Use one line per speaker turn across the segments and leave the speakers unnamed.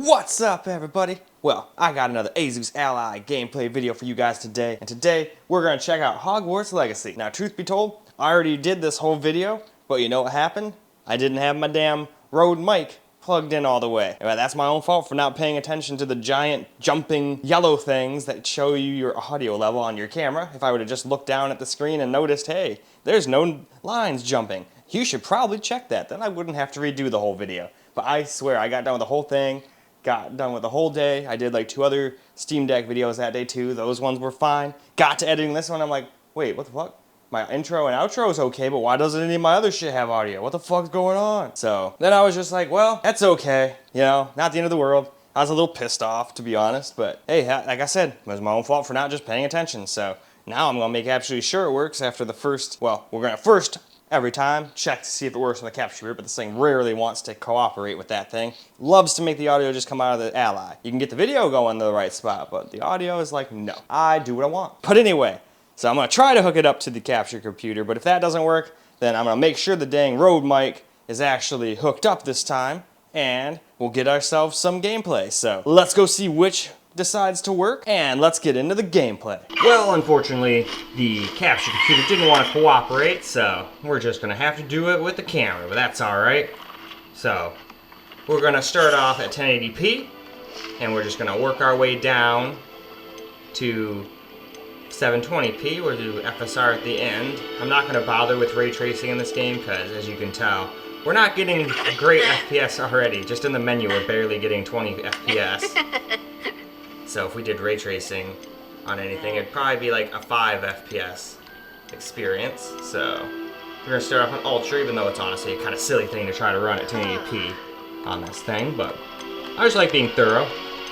What's up, everybody? Well, I got another Asus Ally gameplay video for you guys today, and today we're going to check out Hogwarts Legacy. Now, truth be told, I already did this whole video, but you know what happened? I didn't have my damn Rode mic plugged in all the way. Well, that's my own fault for not paying attention to the giant jumping yellow things that show you your audio level on your camera. If I would have just looked down at the screen and noticed, hey, there's no lines jumping, you should probably check that. Then I wouldn't have to redo the whole video. But I swear, I got done with the whole thing. Got done with the whole day. I did like 2 other Steam Deck videos that day too. Those ones were fine. Got to editing this one. I'm like, wait, what the fuck? My intro and outro is okay, but why doesn't any of my other shit have audio? What the fuck's going on? So then I was just like, well, that's okay. You know, not the end of the world. I was a little pissed off, to be honest. But hey, like I said, it was my own fault for not just paying attention. So now I'm going to make absolutely sure it works after the first, well, we're going to first every time check to see if it works on the capture reader, but this thing rarely wants to cooperate with that thing. Loves to make the audio just come out of the Ally. You can get the video going to the right spot, but the audio is like, no. I do what I want. But anyway, so I'm going to try to hook it up to the capture computer, but if that doesn't work, then I'm going to make sure the dang Rode mic is actually hooked up this time, and we'll get ourselves some gameplay. So let's go see which decides to work, and let's get into the gameplay. Well, unfortunately, the capture computer didn't want to cooperate, so we're just going to have to do it with the camera, but that's alright. So, we're going to start off at 1080p, and we're just going to work our way down to 720p. We'll do FSR at the end. I'm not going to bother with ray tracing in this game, because as you can tell, we're not getting great FPS already. Just in the menu, we're barely getting 20 FPS. So if we did ray tracing on anything, it'd probably be like a 5 FPS experience. So we're gonna start off on Ultra, even though it's honestly a kind of silly thing to try to run at 1080p on this thing, but I just like being thorough,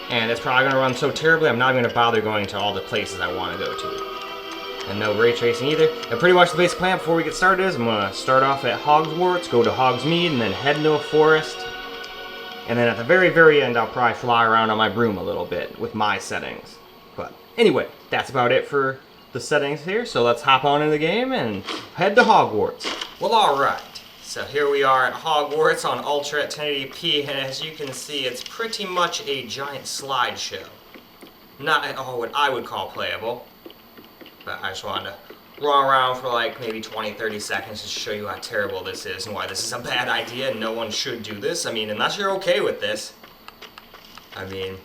and it's probably gonna run so terribly I'm not even gonna bother going to all the places I want to go to. And no ray tracing either. And pretty much the basic plan before we get started is I'm gonna start off at Hogwarts, go to Hogsmeade, and then head into a forest. And then at the very, very end, I'll probably fly around on my broom a little bit with my settings. But anyway, that's about it for the settings here. So let's hop on in the game and head to Hogwarts. Well, alright. So here we are at Hogwarts on Ultra at 1080p. And as you can see, it's pretty much a giant slideshow. Not at all what I would call playable. But I just wanted to run around for like maybe 20-30 seconds to show you how terrible this is and why this is a bad idea and no one should do this. I mean, unless you're okay with this. I mean,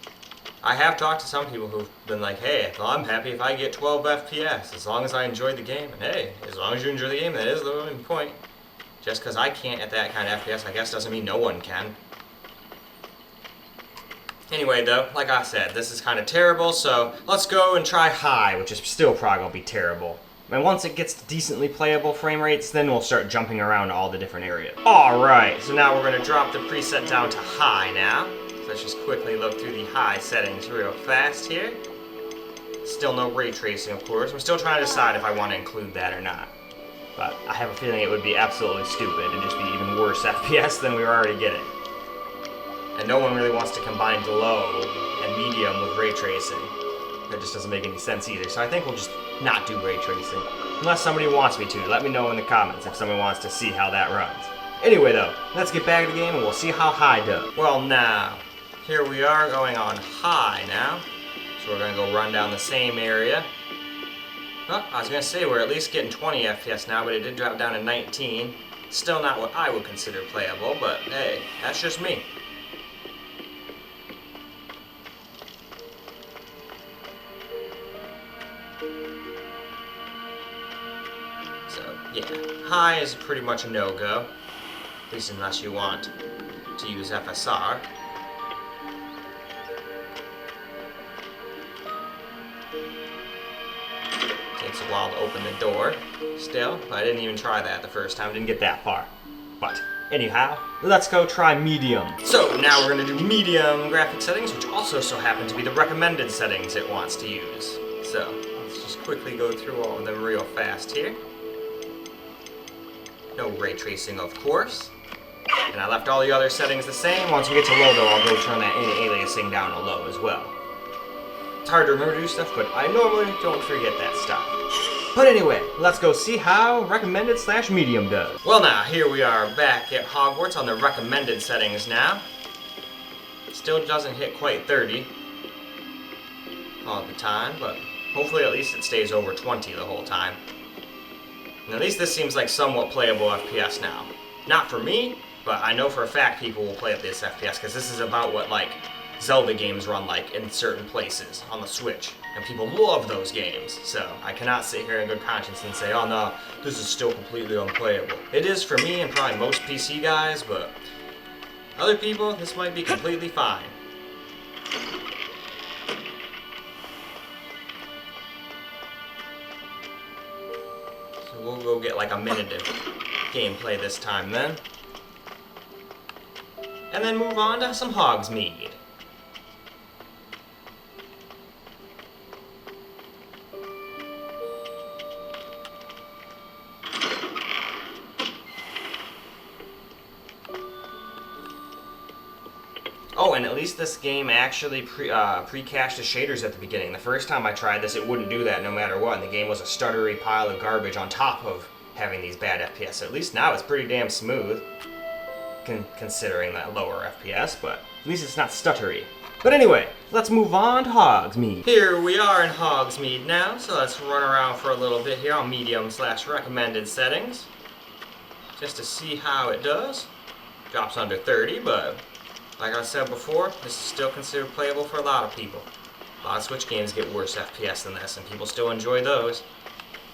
I have talked to some people who've been like, hey, well, I'm happy if I get 12 FPS as long as I enjoy the game. And hey, as long as you enjoy the game, that is the only point. Just because I can't at that kind of FPS, I guess doesn't mean no one can. Anyway, though, like I said, this is kind of terrible, so let's go and try high, which is still probably going to be terrible. And once it gets to decently playable frame rates, then we'll start jumping around all the different areas. Alright, so now we're going to drop the preset down to high now. So let's just quickly look through the high settings real fast here. Still no ray tracing, of course. I'm still trying to decide if I want to include that or not. But I have a feeling it would be absolutely stupid and just be even worse FPS than we were already getting. And no one really wants to combine low and medium with ray tracing. That just doesn't make any sense either. So I think we'll just not do ray tracing. Unless somebody wants me to. Let me know in the comments if somebody wants to see how that runs. Anyway though, let's get back to the game and we'll see how high does. Well now, here we are going on high now. So we're going to go run down the same area. Well, I was going to say we're at least getting 20 FPS now, but it did drop down to 19. Still not what I would consider playable, but hey, that's just me. Yeah, high is pretty much a no-go, at least unless you want to use FSR. Takes a while to open the door still, but I didn't even try that the first time, didn't get that far. But anyhow, let's go try medium. So now we're going to do medium graphic settings, which also so happen to be the recommended settings it wants to use. So let's just quickly go through all of them real fast here. No ray tracing, of course. And I left all the other settings the same. Once we get to low, though, I'll go turn that aliasing down to low as well. It's hard to remember to do stuff, but I normally don't forget that stuff. But anyway, let's go see how recommended/medium does. Well now, here we are back at Hogwarts on the recommended settings now. Still doesn't hit quite 30 all the time, but hopefully at least it stays over 20 the whole time. And at least this seems like somewhat playable FPS now. Not for me, but I know for a fact people will play at this FPS, because this is about what, like, Zelda games run like in certain places on the Switch. And people love those games, so I cannot sit here in good conscience and say, oh no, this is still completely unplayable. It is for me and probably most PC guys, but other people, this might be completely fine. So we'll go get like a minute of gameplay this time then. And then move on to some Hogsmeade. Oh, and at least this game actually pre-cached the shaders at the beginning. The first time I tried this, it wouldn't do that no matter what, and the game was a stuttery pile of garbage on top of having these bad FPS. So at least now it's pretty damn smooth, considering that lower FPS, but at least it's not stuttery. But anyway, let's move on to Hogsmeade. Here we are in Hogsmeade now, so let's run around for a little bit here on medium/recommended settings, just to see how it does. Drops under 30, but like I said before, this is still considered playable for a lot of people. A lot of Switch games get worse FPS than this, and people still enjoy those.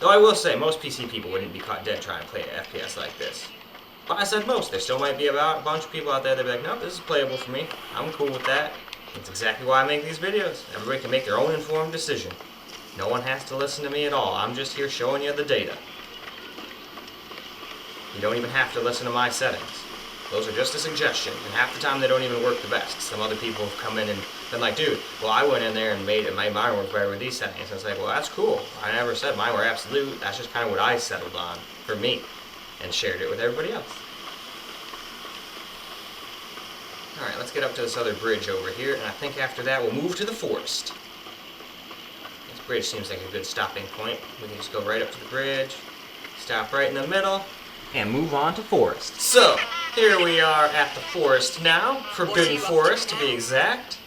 Though I will say, most PC people wouldn't be caught dead trying to play an FPS like this. But I said most. There still might be about a bunch of people out there that be like, no, this is playable for me. I'm cool with that. That's exactly why I make these videos. Everybody can make their own informed decision. No one has to listen to me at all. I'm just here showing you the data. You don't even have to listen to my settings. Those are just a suggestion, and half the time they don't even work the best. Some other people have come in and been like, dude, well, I went in there and made mine work better with these settings. And it's like, well, that's cool. I never said mine were absolute. That's just kind of what I settled on for me and shared it with everybody else. Alright, let's get up to this other bridge over here, and I think after that we'll move to the forest. This bridge seems like a good stopping point. We can just go right up to the bridge, stop right in the middle, and move on to forest. So, here we are at the forest now, Forbidden Forest to be exact.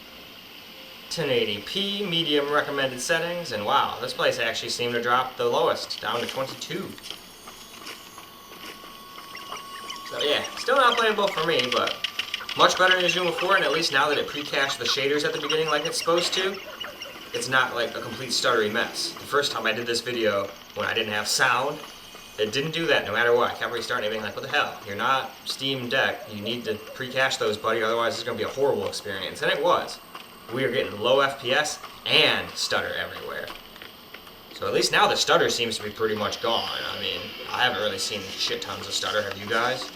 1080p, medium recommended settings, and wow, this place actually seemed to drop the lowest, down to 22. So yeah, still not playable for me, but much better than Zoom before, and at least now that it pre-cached the shaders at the beginning like it's supposed to, it's not like a complete stuttery mess. The first time I did this video, when I didn't have sound, it didn't do that no matter what. I kept restarting it being like, what the hell? You're not Steam Deck. You need to pre-cache those, buddy, otherwise it's going to be a horrible experience. And it was. We are getting low FPS and stutter everywhere. So at least now the stutter seems to be pretty much gone. I mean, I haven't really seen shit tons of stutter. Have you guys?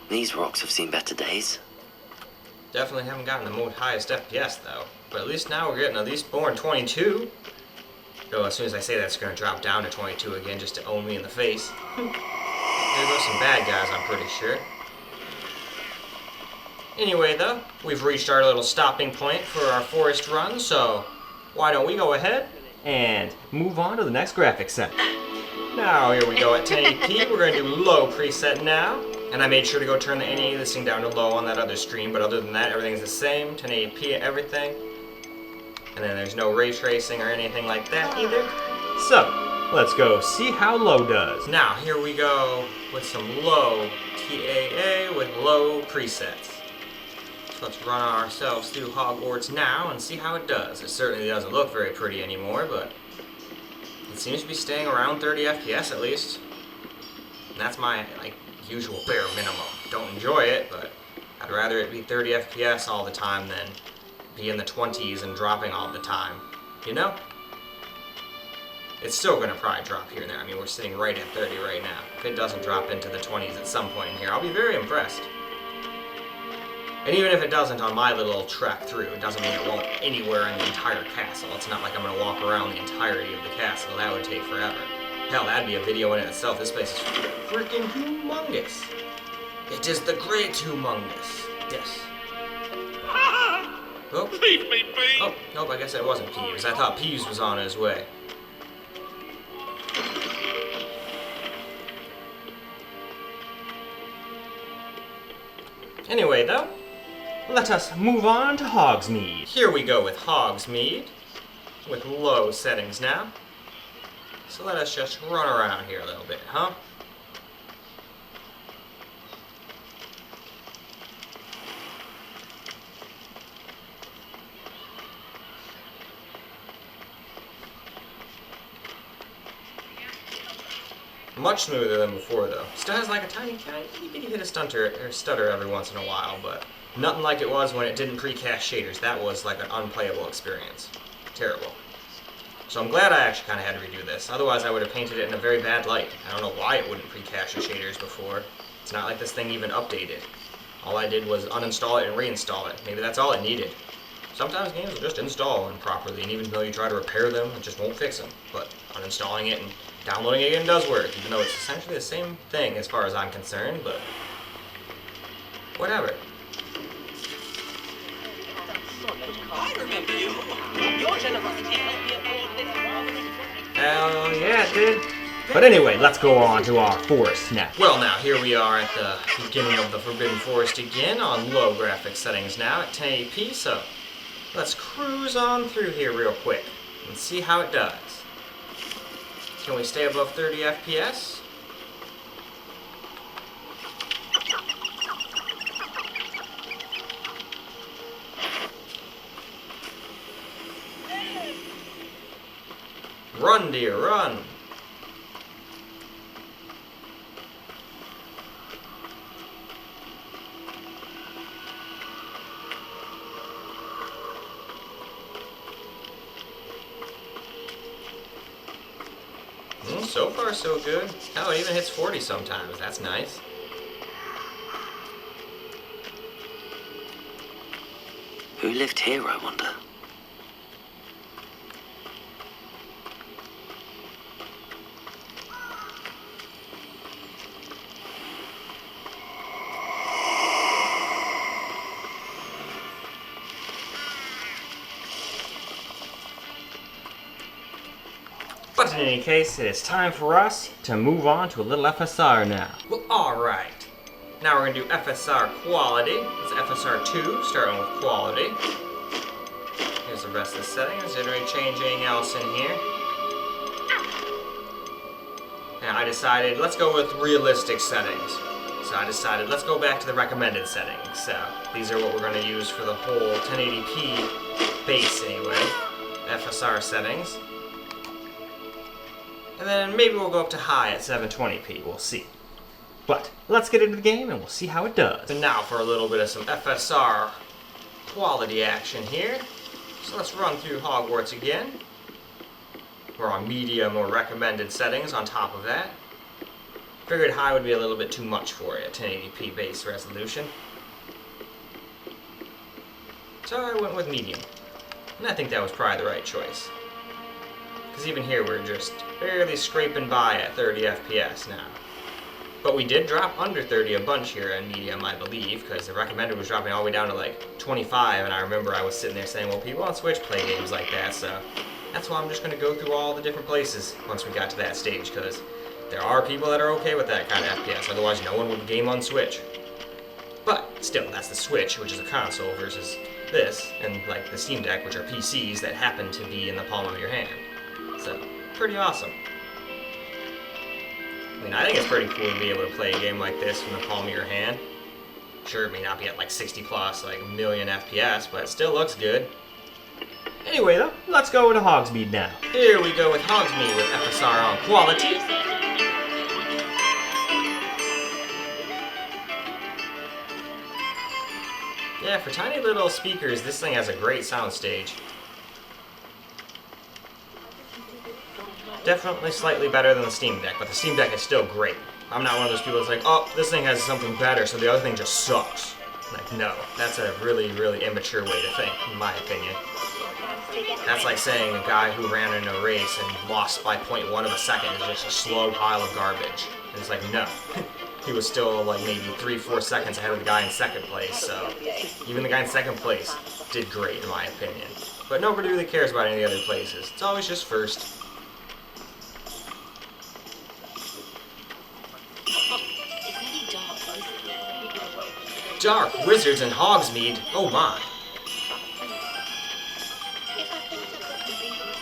These rocks have seen better days.
Definitely haven't gotten the most highest FPS though. But at least now we're getting at least more than 22. Though as soon as I say that, it's going to drop down to 22 again just to own me in the face. There go some bad guys, I'm pretty sure. Anyway though, we've reached our little stopping point for our forest run, so why don't we go ahead and move on to the next graphics setting. Now here we go at 1080p, we're going to do low preset now. And I made sure to go turn the anti-aliasing down to low on that other stream, but other than that, everything's the same, 1080p everything. And then there's no ray tracing or anything like that either. So, let's go see how low does. Now, here we go with some low TAA with low presets. So let's run ourselves through Hogwarts now and see how it does. It certainly doesn't look very pretty anymore, but it seems to be staying around 30 FPS at least. And that's my, usual bare minimum. Don't enjoy it, but I'd rather it be 30 FPS all the time than be in the 20s and dropping all the time. You know? It's still going to probably drop here and there. I mean, we're sitting right at 30 right now. If it doesn't drop into the 20s at some point in here, I'll be very impressed. And even if it doesn't on my little trek through, it doesn't mean it won't anywhere in the entire castle. It's not like I'm going to walk around the entirety of the castle. That would take forever. Hell, that'd be a video in itself. This place is freaking humongous. It is the great humongous. Yes. Oh.
Leave me be.
Oh, nope, I guess it wasn't Peeves. I thought Peeves was on his way. Anyway, though, let us move on to Hogsmeade. Here we go with Hogsmeade, with low settings now. So let us just run around here a little bit, huh? Much smoother than before, though. Still has like a tiny bitty hit of stutter every once in a while, but nothing like it was when it didn't pre-cache shaders. That was like an unplayable experience. Terrible. So I'm glad I actually kind of had to redo this. Otherwise, I would have painted it in a very bad light. I don't know why it wouldn't pre-cache the shaders before. It's not like this thing even updated. All I did was uninstall it and reinstall it. Maybe that's all it needed. Sometimes games will just install improperly, and even though you try to repair them, it just won't fix them. But unstalling it and downloading it again does work, even though it's essentially the same thing as far as I'm concerned, but whatever.
I remember you. Your generosity helped me afford this.
Hell yeah, it did. But anyway, let's go on to our forest now. Well, now, here we are at the beginning of the Forbidden Forest again on low graphics settings now at 1080p, so let's cruise on through here real quick and see how it does. Can we stay above 30 FPS? Run, dear, run! So far, so good. Hell, it even hits 40 sometimes. That's nice.
Who lived here, I wonder?
But in any case, it is time for us to move on to a little FSR now. Well, alright. Now we're going to do FSR Quality. It's FSR 2, starting with Quality. Here's the rest of the settings. Didn't really change anything else in here. Now I decided, let's go with realistic settings. So I decided, let's go back to the recommended settings. So these are what we're going to use for the whole 1080p base anyway. FSR settings. And then maybe we'll go up to high at 720p, we'll see. But let's get into the game and we'll see how it does. And now for a little bit of some FSR quality action here. So let's run through Hogwarts again. We're on medium or recommended settings on top of that. Figured high would be a little bit too much for you, 1080p base resolution. So I went with medium. And I think that was probably the right choice. Because even here we're just barely scraping by at 30 FPS now. But we did drop under 30 a bunch here in medium, I believe, because the recommended was dropping all the way down to like 25, and I remember I was sitting there saying, well, people on Switch play games like that, so that's why I'm just going to go through all the different places once we got to that stage, because there are people that are okay with that kind of FPS, otherwise no one would game on Switch. But still, that's the Switch, which is a console, versus this, and like the Steam Deck, which are PCs that happen to be in the palm of your hand. So, pretty awesome. I mean, I think it's pretty cool to be able to play a game like this from the palm of your hand. Sure, it may not be at like 60 plus, like a million FPS, but it still looks good. Anyway though, let's go into Hogsmeade now. Here we go with Hogsmeade with FSR on quality. Yeah, for tiny little speakers, this thing has a great soundstage. Definitely slightly better than the Steam Deck, but the Steam Deck is still great. I'm not one of those people that's like, oh, this thing has something better, so the other thing just sucks. Like, no. That's a really, really immature way to think, in my opinion. That's like saying a guy who ran in a race and lost by 0.1 of a second is just a slow pile of garbage. And it's like, no. He was still like maybe 3-4 seconds ahead of the guy in second place, so even the guy in second place did great, in my opinion. But nobody really cares about any of the other places. It's always just first. dark wizards in Hogsmeade. Oh my.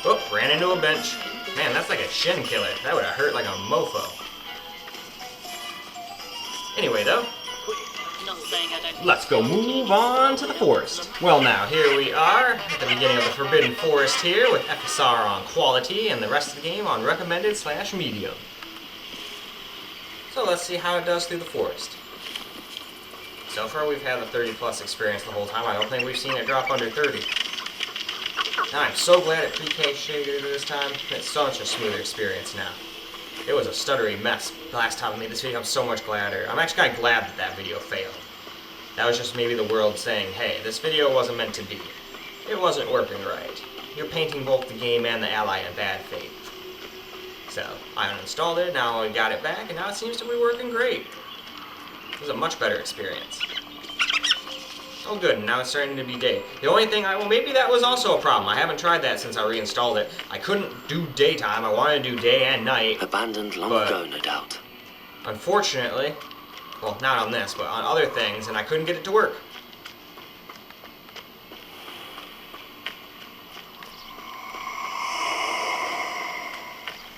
Oh, ran into a bench. Man, that's like a shin killer. That would have hurt like a mofo. Anyway, though, let's go move on to the forest. Well now, here we are at the beginning of the Forbidden Forest here with FSR on quality and the rest of the game on recommended/medium. So let's see how it does through the forest. So far we've had the 30+ experience the whole time. I don't think we've seen it drop under 30. Now I'm so glad it pre-K shaded this time. It's such a smoother experience now. It was a stuttery mess last time I made this video. I'm so much gladder. I'm actually kind of glad that that video failed. That was just maybe the world saying, hey, this video wasn't meant to be. It wasn't working right. You're painting both the game and the Ally in bad faith. So, I uninstalled it, now I got it back, and now it seems to be working great. It was a much better experience. Oh good, now it's starting to be day. The only thing well maybe that was also a problem. I haven't tried that since I reinstalled it. I couldn't do daytime, I wanted to do day and night.
Abandoned long ago, no doubt.
Unfortunately, well, not on this, but on other things, and I couldn't get it to work.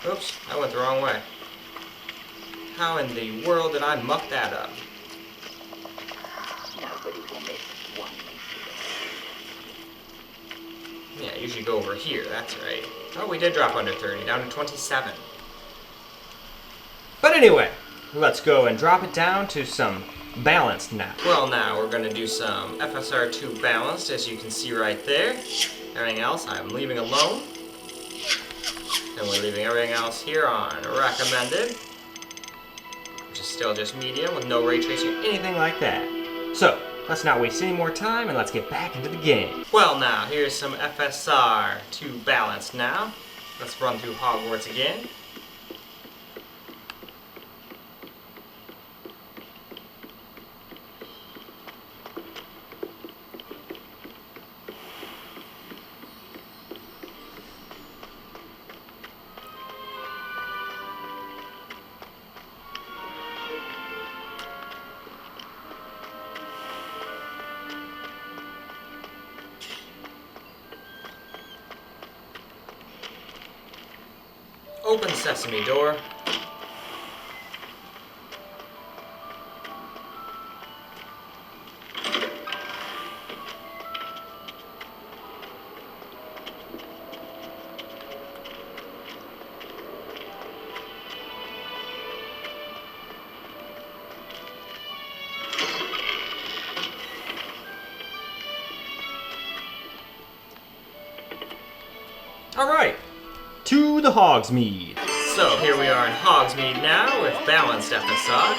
Oops, I went the wrong way. How in the world did I muck that up? Yeah, you should go over here, that's right. Oh, we did drop under 30, down to 27. But anyway, let's go and drop it down to some balanced now. Well, now we're going to do some FSR2 balanced, as you can see right there. Everything else I'm leaving alone. And we're leaving everything else here on recommended, which is still just medium with no ray tracing or anything like that. So, let's not waste any more time and let's get back into the game. Well now, here's some FSR2 balanced now. Let's run through Hogwarts again. Open sesame door. All right, to the Hogsmeade. So here we are in Hogsmeade now with balanced FSR.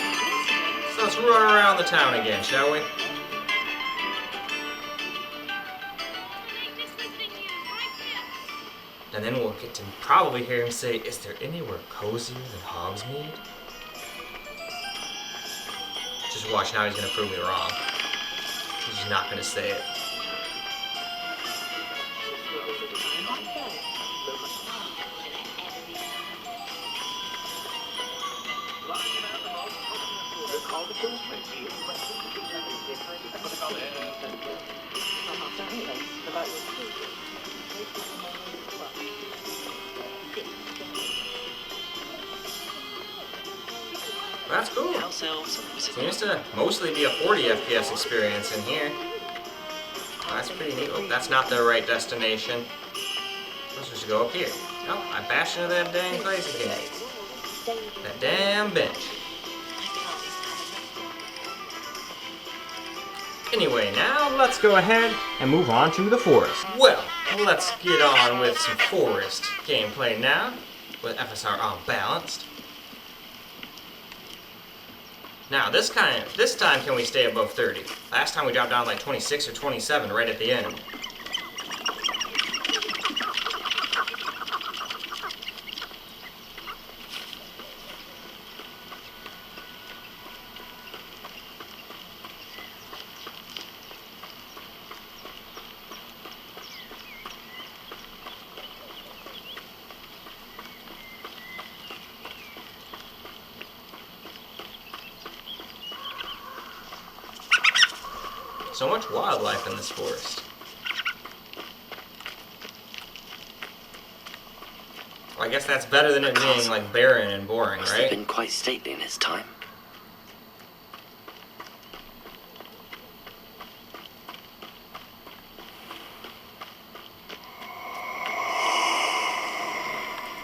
So let's run around the town again, shall we? And then we'll get to probably hear him say, is there anywhere cozier than Hogsmeade? Just watch, now he's going to prove me wrong. He's just not going to say it. That's cool. Seems to mostly be a 40 FPS experience in here. That's pretty neat. Oh, that's not the right destination. Let's just go up here. Oh, I bashed into that dang place again. That damn bench. Anyway, now let's go ahead and move on to the forest. Well, let's get on with some forest gameplay now, with FSR on balanced. Now, this time can we stay above 30? Last time we dropped down like 26 or 27 right at the end. so much wildlife in this forest. Well, I guess that's better than it being like barren and boring,
Must have
right?
been quite stately in its time.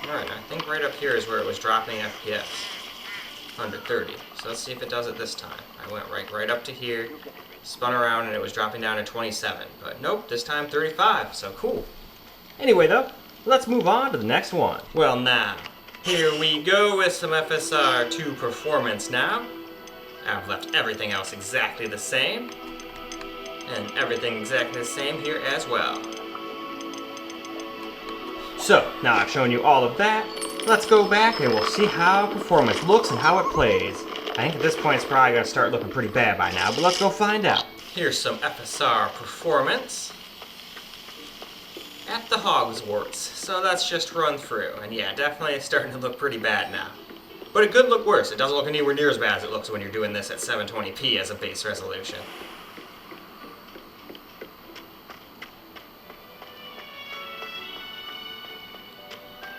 Alright, I think right up here is where it was dropping FPS. 130. So let's see if it does it this time. I went right up to here, spun around, and it was dropping down to 27. But nope, this time 35, so cool. Anyway though, let's move on to the next one. Well now, here we go with some FSR 2 performance now. I've left everything else exactly the same. And everything exactly the same here as well. So, now I've shown you all of that, let's go back and we'll see how performance looks and how it plays. I think at this point it's probably going to start looking pretty bad by now, but let's go find out. Here's some FSR performance at the Hogwarts. So let's just run through. And yeah, definitely it's starting to look pretty bad now. But it could look worse. It doesn't look anywhere near as bad as it looks when you're doing this at 720p as a base resolution.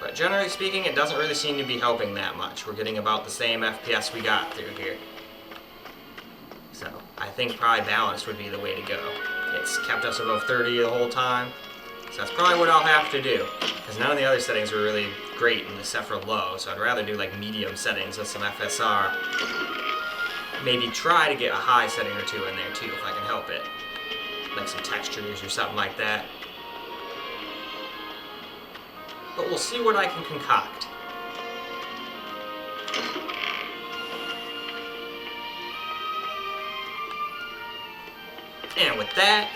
But generally speaking, it doesn't really seem to be helping that much. We're getting about the same FPS we got through here. So, I think probably balanced would be the way to go. It's kept us above 30 the whole time. So that's probably what I'll have to do. Because none of the other settings were really great except for low. So I'd rather do like medium settings with some FSR. Maybe try to get a high setting or two in there too if I can help it. Like some textures or something like that. But we'll see what I can concoct. And with that,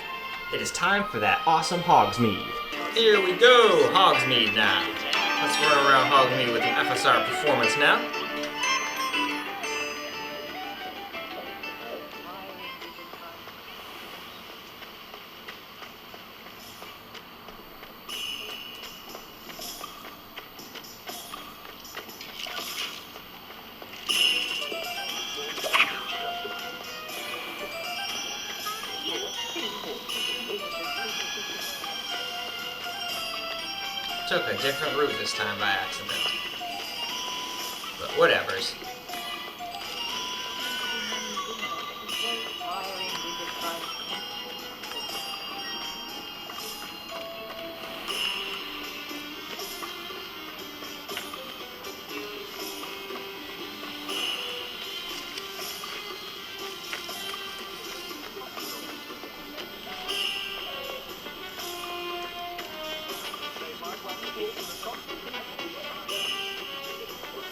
it is time for that awesome Hogsmeade. Here we go, Hogsmeade now. Let's run around Hogsmeade with an FSR performance now. Took a different route this time by accident. But whatevers.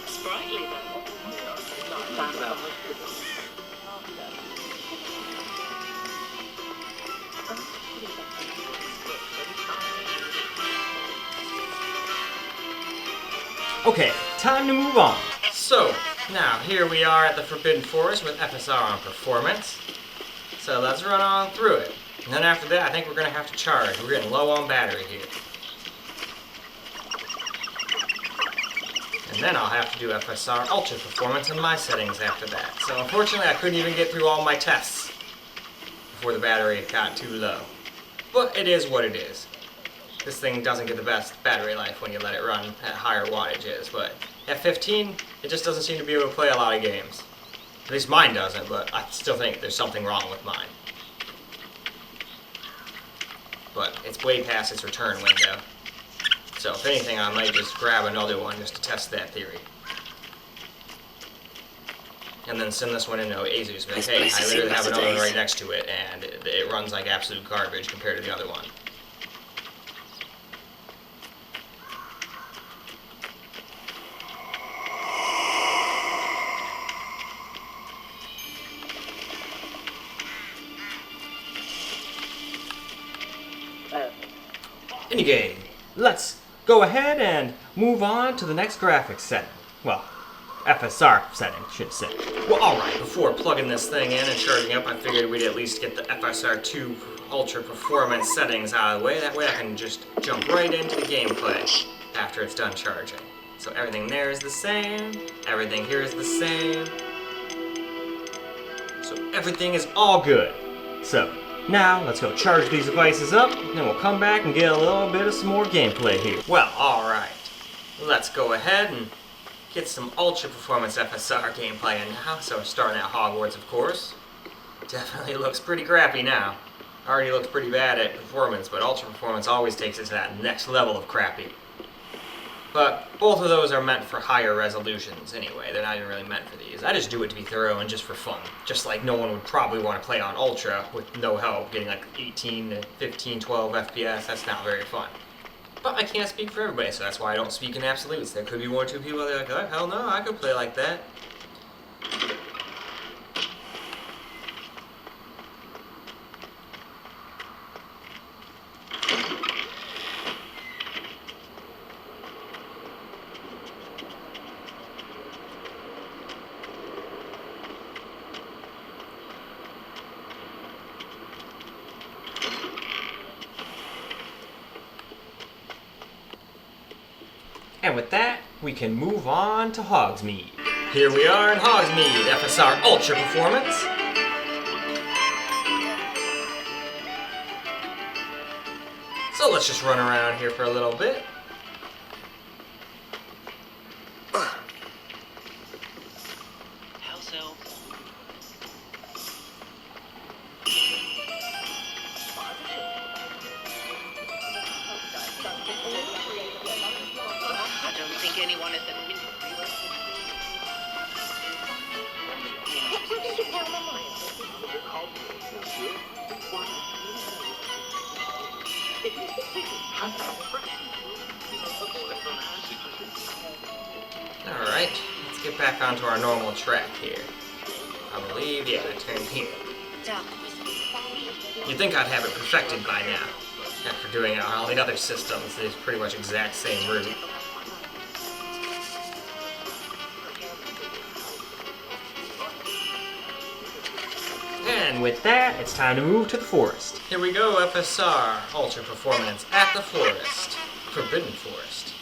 Sprightly, though. Not bad.
Okay, time to move on. So, now here we are at the Forbidden Forest with FSR on performance. So let's run on through it. And then after that, I think we're going to have to charge. We're getting low on battery here. And then I'll have to do FSR Ultra Performance in my settings after that. So unfortunately, I couldn't even get through all my tests before the battery got too low. But it is what it is. This thing doesn't get the best battery life when you let it run at higher wattages, but at 15, it just doesn't seem to be able to play a lot of games. At least mine doesn't, but I still think there's something wrong with mine. But it's way past its return window. So if anything, I might just grab another one just to test that theory. And then send this one into Asus. But hey, I literally have another one right next to it, and it runs like absolute garbage compared to the other one. Anyway, let's go ahead and move on to the next graphics setting. Well, FSR setting, should say. Well, alright, before plugging this thing in and charging up, I figured we'd at least get the FSR 2 Ultra Performance settings out of the way. That way I can just jump right into the gameplay after it's done charging. So everything there is the same, everything here is the same. So everything is all good. So, Now, let's go charge these devices up, and then we'll come back and get a little bit of some more gameplay here. Well, alright. Let's go ahead and get some Ultra Performance FSR gameplay in now. So we're starting at Hogwarts, of course. Definitely looks pretty crappy now. Already looks pretty bad at performance, but Ultra Performance always takes it to that next level of crappy. But both of those are meant for higher resolutions anyway. They're not even really meant for these. I just do it to be thorough and just for fun. Just like no one would probably want to play on Ultra with no help, getting like 18 to 15, 12 FPS. That's not very fun. But I can't speak for everybody, so that's why I don't speak in absolutes. There could be one or two people that are like, oh, hell no, I could play like that. And with that, we can move on to Hogsmeade. Here we are in Hogsmeade, FSR Ultra Performance. So let's just run around here for a little bit.
How so? I don't think anyone at the
Alright, let's get back onto our normal track here. I believe, yeah, I turned here. You'd think I'd have it perfected by now. After doing it on all the other systems, it's pretty much exact same route. And with that, it's time to move to the forest. Here we go, FSR Ultra Performance at the forest. Forbidden Forest.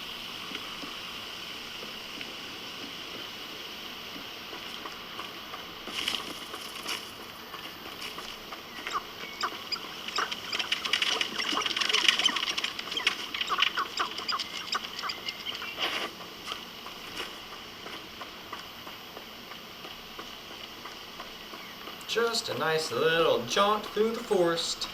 Just a nice little jaunt through the forest.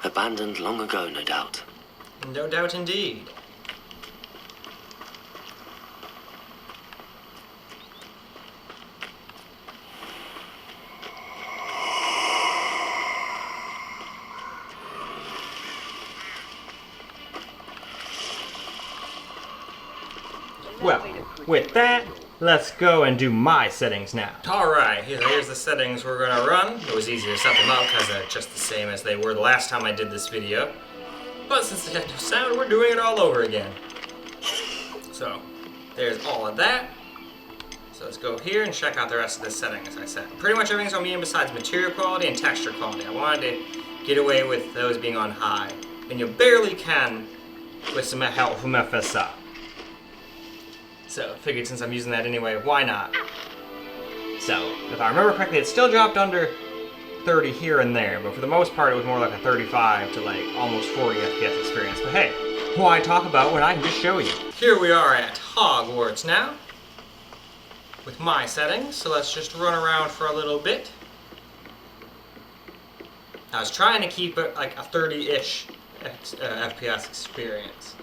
Abandoned long ago, no doubt.
No doubt indeed. Well, with that, let's go and do my settings now. Alright, here's the settings we're gonna run. It was easy to set them up because they're just the same as they were the last time I did this video. But since they had no sound, we're doing it all over again. So, there's all of that. So let's go here and check out the rest of the settings, as I said. Pretty much everything's on medium besides material quality and texture quality. I wanted to get away with those being on high. And you barely can with some help from FSR. So, figured since I'm using that anyway, why not? So, if I remember correctly, it still dropped under 30 here and there, but for the most part it was more like a 35 to like almost 40 FPS experience. But hey, why talk about when I can just show you? Here we are at Hogwarts now, with my settings, so let's just run around for a little bit. I was trying to keep it like a 30-ish FPS experience.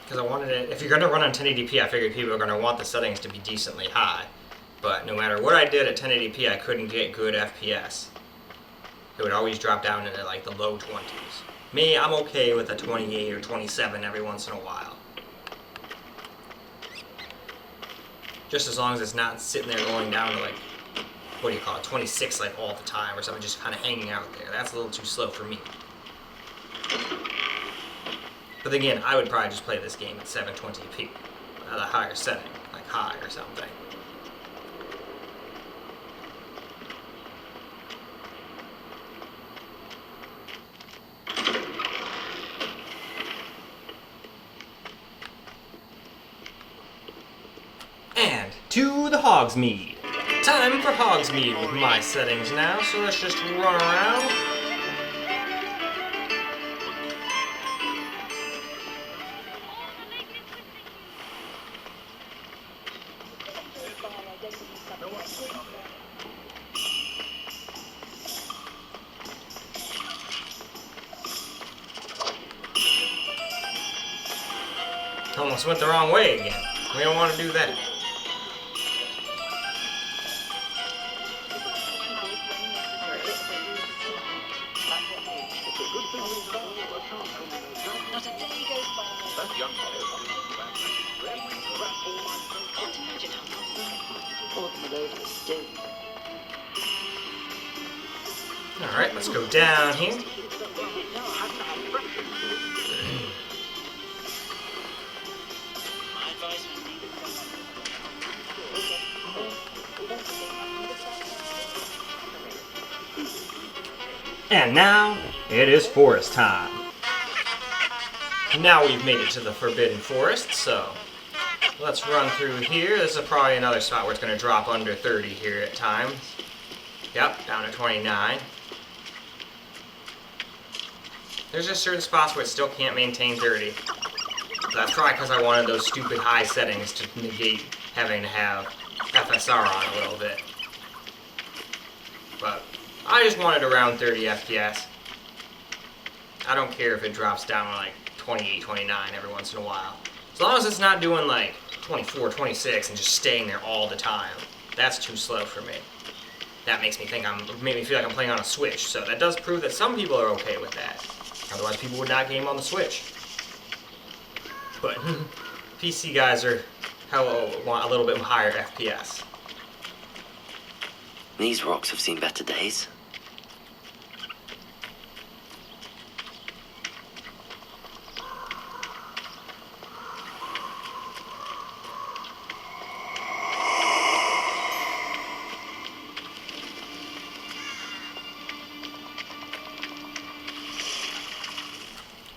Because I wanted it, if you're going to run on 1080p, I figured people are going to want the settings to be decently high. But no matter what I did at 1080p, I couldn't get good FPS. It would always drop down into like the low 20s. Me, I'm okay with a 28 or 27 every once in a while. Just as long as it's not sitting there going down to like, what do you call it, 26 like all the time or something, just kind of hanging out there. That's a little too slow for me. But again, I would probably just play this game at 720p. at a higher setting, like high or something. And to the Hogsmeade. Time for Hogsmeade with my settings now, so let's just run around. Almost went the wrong way again. We don't want to do that.
Not a day goes by. Can't imagine how automobiles do.
Alright, let's go down here. And now, it is forest time. Now we've made it to the Forbidden Forest, so let's run through here. This is probably another spot where it's going to drop under 30 here at times. Yep, down to 29. There's just certain spots where it still can't maintain 30. That's probably because I wanted those stupid high settings to negate having to have FSR on a little bit. But I just wanted around 30 FPS. I don't care if it drops down to like 28, 29 every once in a while. As long as it's not doing like 24, 26 and just staying there all the time. That's too slow for me. That makes me made me feel like I'm playing on a Switch. So that does prove that some people are okay with that. Otherwise people would not game on the Switch. But PC guys want a little bit higher FPS.
These rocks have seen better days.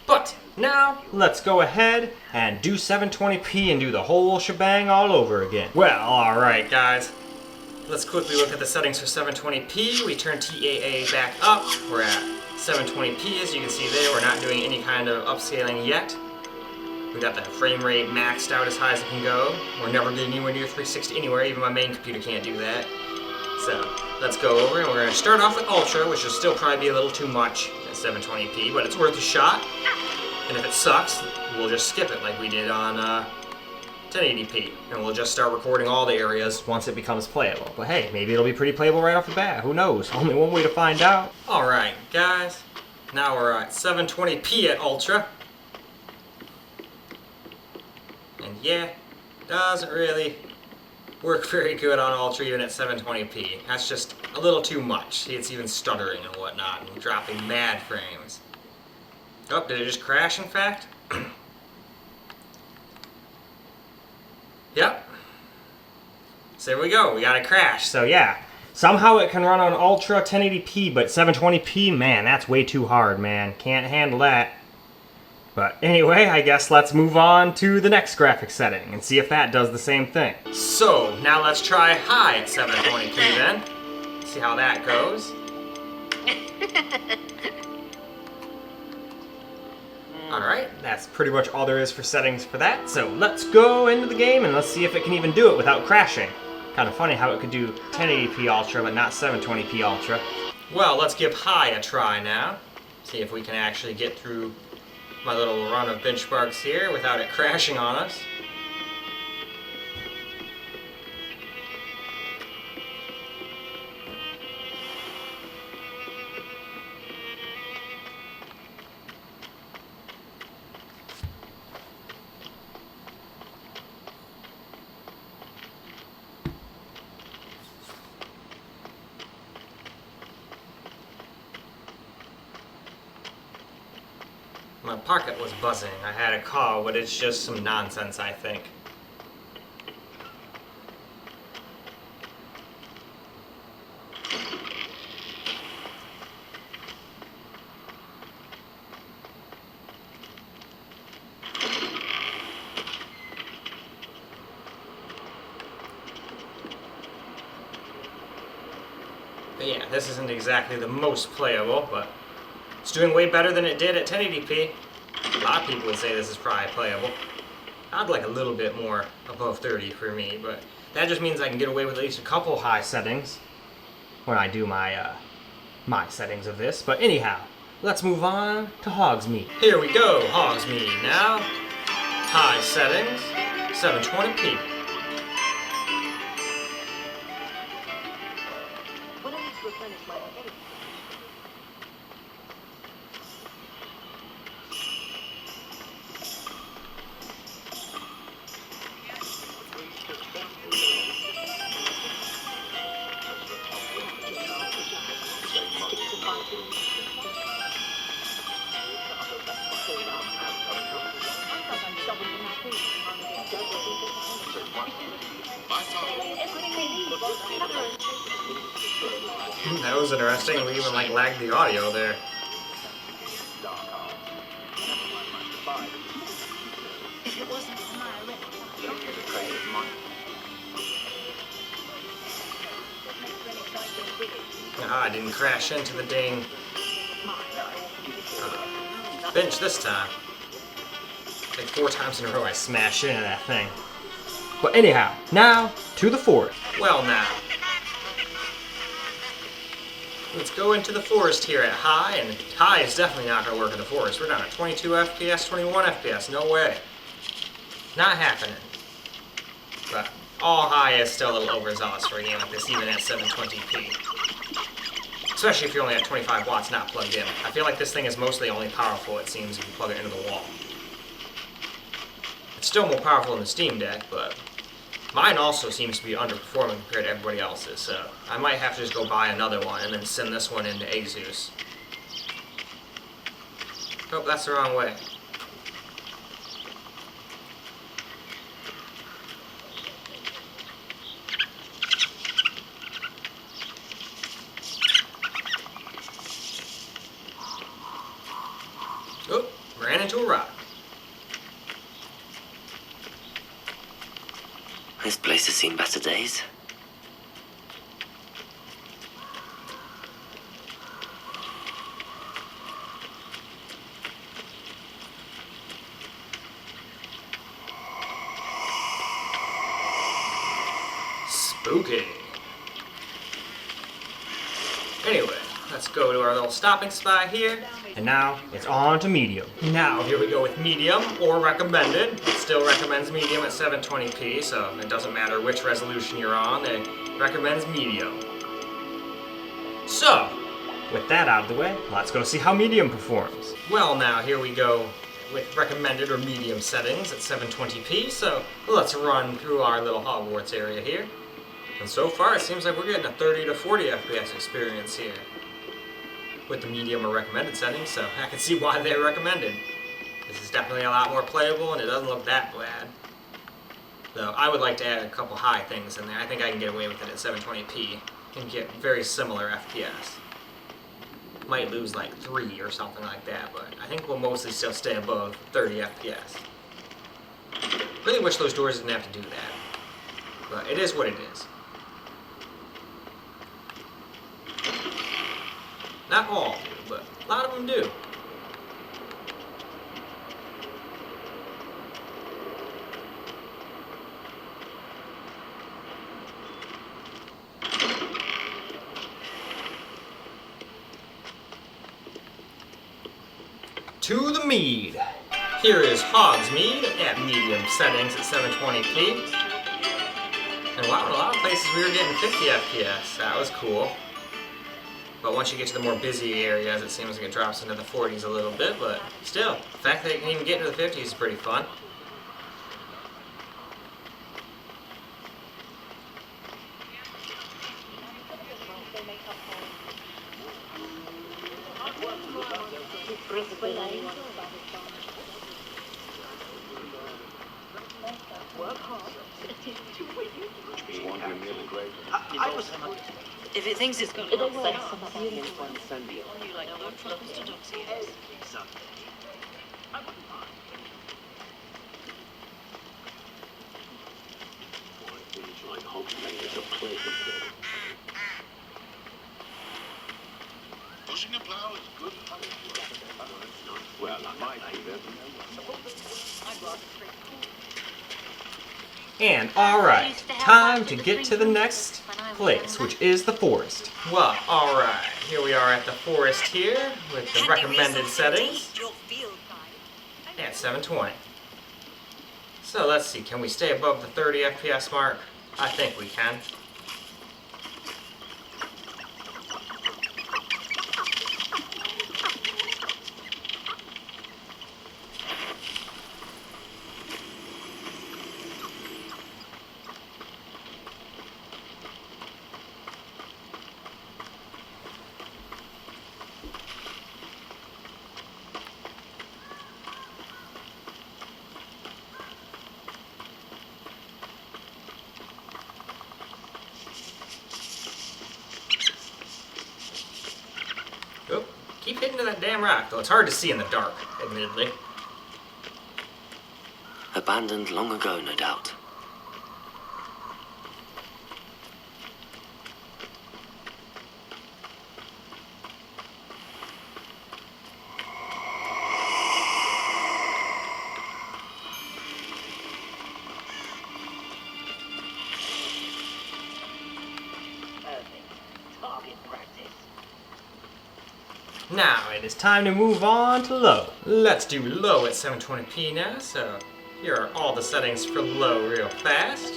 But now, let's go ahead and do 720p and do the whole shebang all over again. Well, alright guys. Let's quickly look at the settings for 720p. We turn TAA back up. We're at 720p, as you can see there. We're not doing any kind of upscaling yet. We got the frame rate maxed out as high as it can go. We're never getting anywhere near 360 anywhere. Even my main computer can't do that. So, let's go over and we're going to start off with Ultra, which will still probably be a little too much at 720p, but it's worth a shot. And if it sucks, we'll just skip it like we did on 1080p. And we'll just start recording all the areas once it becomes playable. But hey, maybe it'll be pretty playable right off the bat. Who knows? Only one way to find out. Alright, guys. Now we're at 720p at Ultra. And yeah, doesn't really work very good on Ultra even at 720p. That's just a little too much. See, it's even stuttering and whatnot and dropping mad frames. Oh, did it just crash in fact? Yep. So there we go, we got a crash. So yeah, somehow it can run on Ultra 1080p, but 720p, man, that's way too hard, man. Can't handle that. But anyway, I guess let's move on to the next graphic setting and see if that does the same thing. So, now let's try high at 720p then. See how that goes. Alright, that's pretty much all there is for settings for that. So let's go into the game and let's see if it can even do it without crashing. Kind of funny how it could do 1080p Ultra but not 720p Ultra. Well, let's give high a try now. See if we can actually get through my little run of benchmarks here without it crashing on us. My pocket was buzzing. I had a call, but it's just some nonsense, I think. yeah, this isn't exactly the most playable, but it's doing way better than it did at 1080p. A lot of people would say this is probably playable. I'd like a little bit more above 30 for me, but that just means I can get away with at least a couple high settings when I do my my settings of this. But anyhow, let's move on to Hogsmeade. Here we go, Hogsmeade now. High settings, 720p.
When I need to replenish my energy.
That was interesting. We even like lagged the audio there.
If it wasn't for my
I didn't crash into the dang bench this time. Like 4 times in a row I smashed into that thing. But anyhow, now to the forest. Well now, let's go into the forest here at high, and high is definitely not going to work in the forest. We're down at 22 FPS, 21 FPS, no way. Not happening. But all high is still a little overzealous for a game like this, even at 720p. Especially if you're only at 25 watts not plugged in. I feel like this thing is mostly only powerful, it seems, if you plug it into the wall. It's still more powerful than the Steam Deck, but mine also seems to be underperforming compared to everybody else's, so I might have to just go buy another one and then send this one into Asus. Oh, that's the wrong way. Oh, ran into a rock.
This place has seen better days.
Spooky. Anyway, let's go to our little stopping spot here. And now, it's on to medium. Now, here we go with medium, or recommended. It still recommends medium at 720p, so it doesn't matter which resolution you're on, it recommends medium. So, with that out of the way, let's go see how medium performs. Well now, here we go with recommended or medium settings at 720p, so let's run through our little Hogwarts area here. And so far, it seems like we're getting a 30 to 40 FPS experience here with the medium or recommended settings, so I can see why they're recommended. This is definitely a lot more playable, and it doesn't look that bad. Though I would like to add a couple high things in there. I think I can get away with it at 720p and get very similar FPS. Might lose like 3 or something like that, but I think we'll mostly still stay above 30 FPS. Really wish those doors didn't have to do that, but it is what it is. Not all do, but a lot of them do. To the mead. Here is Hogsmeade at medium settings at 720p. And wow, in a lot of places we were getting 50 FPS. That was cool. But once you get to the more busy areas, it seems like it drops into the 40s a little bit, but still, the fact that it can even get into the 50s is pretty fun.
If it thinks it's got enough sense, you like orthodoxy.
And alright, time to get to the next place, which is the forest. Well, alright, here we are at the forest here with the recommended settings at 720. So let's see, can we stay above the 30 FPS mark? I think we can. Oh, keep hitting to that damn rock, though it's hard to see in the dark, admittedly.
Abandoned long ago, no doubt.
Now it is time to move on to low. Let's do low at 720p now, so here are all the settings for low real fast.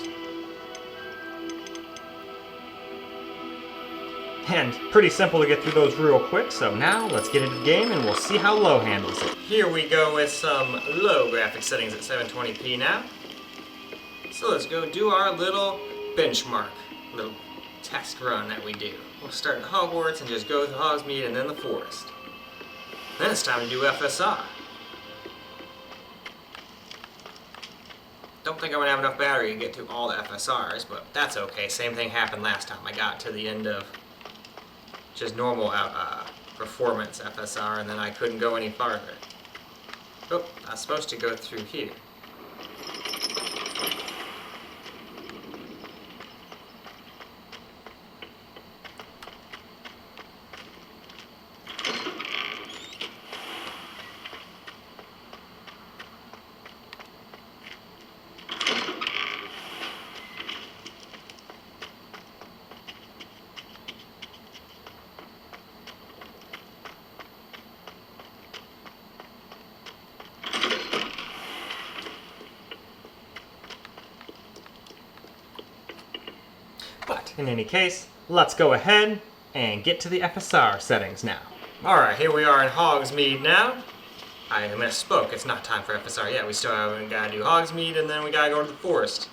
And pretty simple to get through those real quick, so now let's get into the game and we'll see how low handles it. Here we go with some low graphic settings at 720p now. So let's go do our little benchmark, little test run that we do. We'll start at Hogwarts and just go through Hogsmeade and then the forest. Then it's time to do FSR. Don't think I'm going to have enough battery to get through all the FSRs, but that's okay. Same thing happened last time. I got to the end of just normal performance FSR and then I couldn't go any farther. Oh, I was supposed to go through here. But in any case, let's go ahead and get to the FSR settings now. Alright, here we are in Hogsmeade now. I misspoke, it's not time for FSR yet. We still haven't got to do Hogsmeade and then we gotta go to the forest.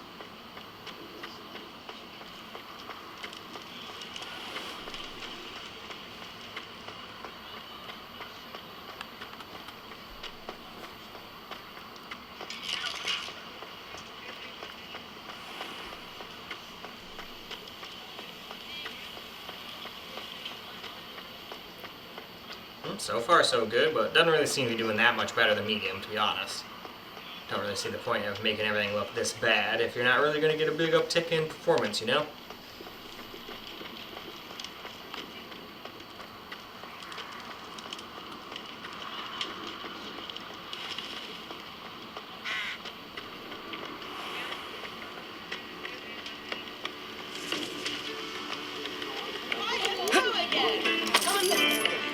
So far so good, but doesn't really seem to be doing that much better than medium, to be honest. Don't really see the point of making everything look this bad if you're not really going to get a big uptick in performance, you know?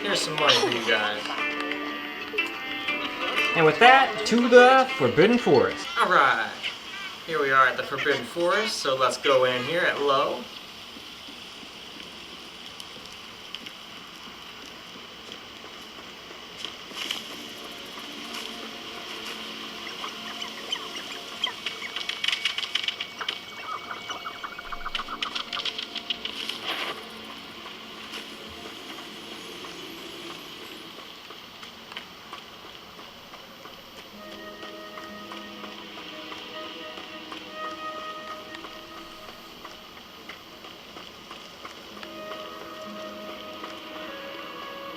Here's some money for you guys. And with that, to the Forbidden Forest. Alright, here we are at the Forbidden Forest, so let's go in here at low.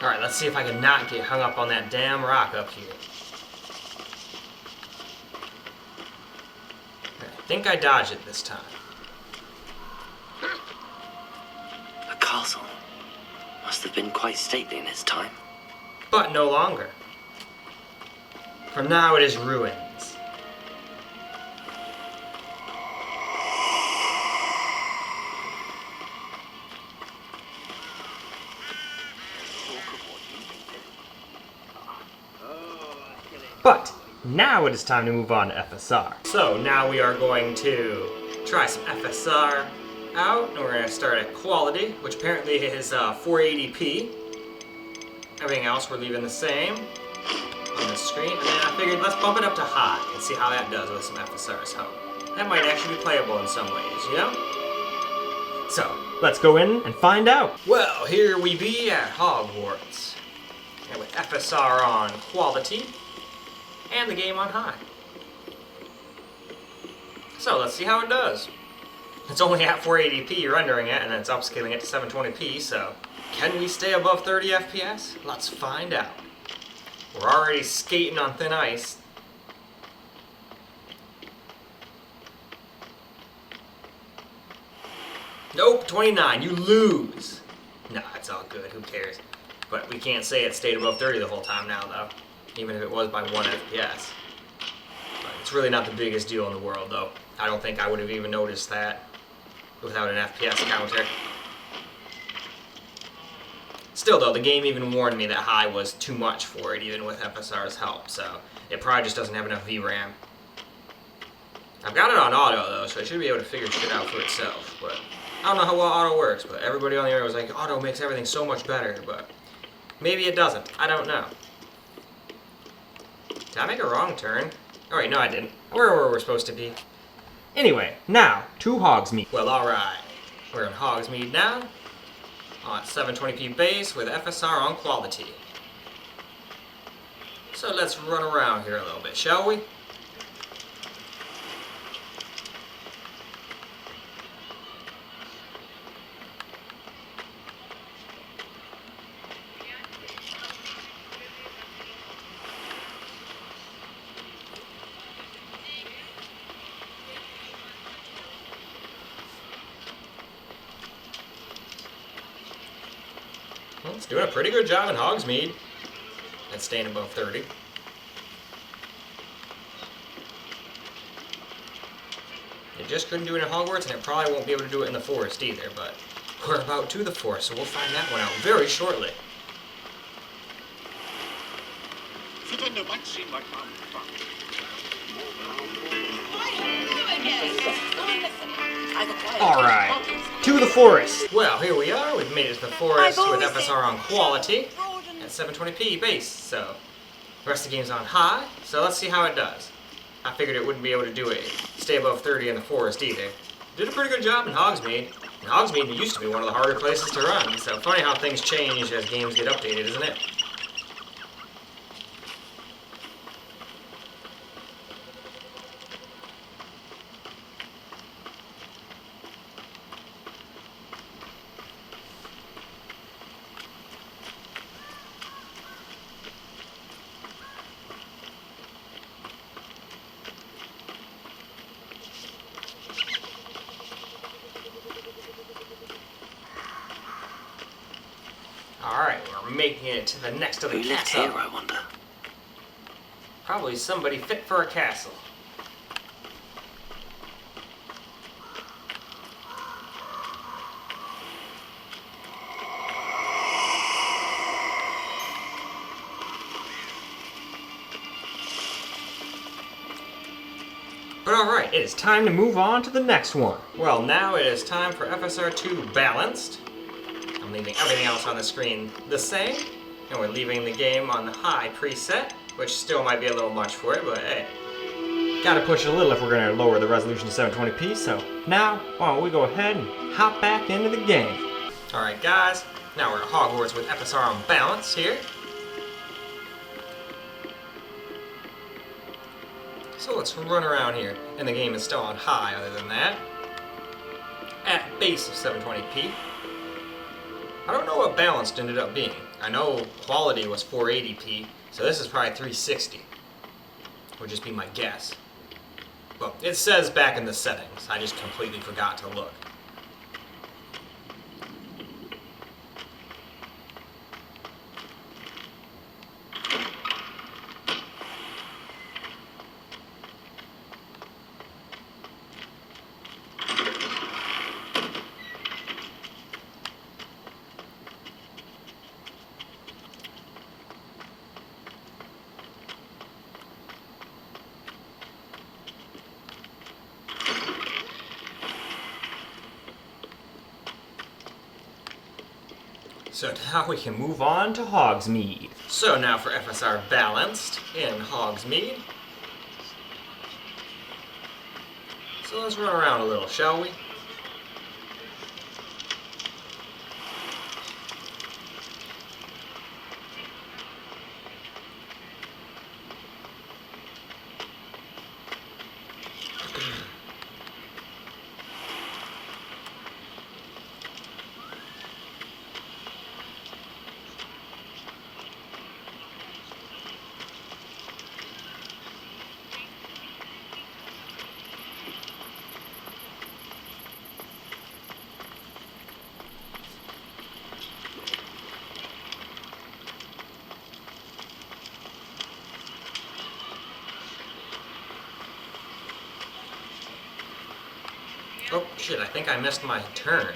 Alright, let's see if I can not get hung up on that damn rock up here. I think I dodged it this time.
A castle. Must have been quite stately in its time.
But no longer. For now it is ruins. now it is time to move on to FSR. So now we are going to try some FSR out, and we're going to start at quality, which apparently is 480p. Everything else we're leaving the same on the screen, and then I figured let's bump it up to high and see how that does with some FSR's help. That might actually be playable in some ways, you know? So, let's go in and find out. Well, here we be at Hogwarts, and with FSR on quality, and the game on high. So, let's see how it does. It's only at 480p rendering it, and it's upscaling it to 720p, so can we stay above 30 FPS? Let's find out. We're already skating on thin ice. Nope, 29, you lose. Nah, it's all good, who cares? But we can't say it stayed above 30 the whole time now, though. Even if it was by 1 FPS. But it's really not the biggest deal in the world, though. I don't think I would have even noticed that without an FPS counter. Still though, the game even warned me that high was too much for it, even with FSR's help, so it probably just doesn't have enough VRAM. I've got it on auto though, so I should be able to figure shit out for itself, but I don't know how well auto works, but everybody on the area was like, auto makes everything so much better, but maybe it doesn't. I don't know. Did I make a wrong turn? Oh wait, no I didn't. Where were we supposed to be? Anyway, now, to Hogsmeade. Well, alright. We're in Hogsmeade now, on 720p base with FSR on quality. So let's run around here a little bit, shall we? Well, it's doing a pretty good job in Hogsmeade at staying above 30. It just couldn't do it in Hogwarts, and it probably won't be able to do it in the forest either, but we're about to the forest, so we'll find that one out very shortly. Alright, to the forest. Well, here we are. We've made it to the forest with FSR on quality at 720p base, so the rest of the game's on high, so let's see how it does. I figured it wouldn't be able to do it, stay above 30 in the forest either. Did a pretty good job in Hogsmeade. And Hogsmeade used to be one of the harder places to run, so funny how things change as games get updated, isn't it? Alright, we're making it to the next of the
Who lived
castle.
here, I wonder?
Probably somebody fit for a castle. But alright, it is time to move on to the next one. Well, now it is time for FSR2 Balanced. I'm leaving everything else on the screen the same, and we're leaving the game on the high preset, which still might be a little much for it, but hey. Gotta push it a little if we're gonna lower the resolution to 720p, so now, why don't we go ahead and hop back into the game. Alright guys, now we're at Hogwarts with FSR on balance here. So let's run around here, and the game is still on high other than that. At base of 720p. I don't know what balanced ended up being. I know quality was 480p, so this is probably 360. Would just be my guess. Well, it says back in the settings. I just completely forgot to look. So now we can move on to Hogsmeade. So now for FSR Balanced in Hogsmeade. So let's run around a little, shall we? Oh, shit, I think I missed my turn.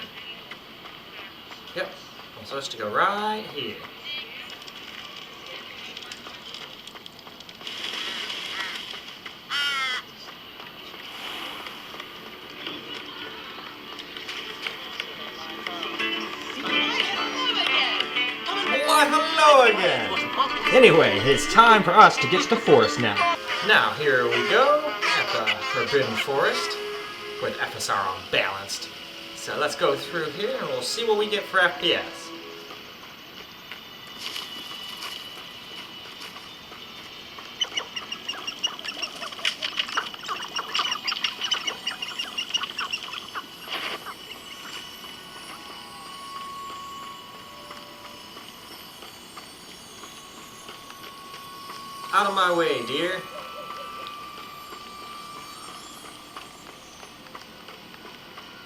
Yep, I'm supposed to go right here. Why, hello again! Anyway, it's time for us to get to the forest now. Now, here we go at the Forbidden Forest with FSR on Balanced. So let's go through here and we'll see what we get for FPS. Out of my way, dear.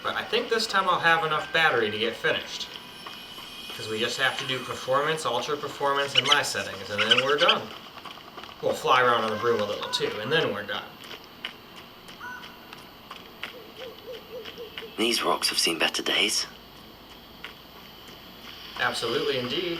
But I think this time I'll have enough battery to get finished. Because we just have to do performance, ultra performance, and my settings, and then we're done. We'll fly around on the broom a little too, and then we're done.
These rocks have seen better days.
Absolutely, indeed.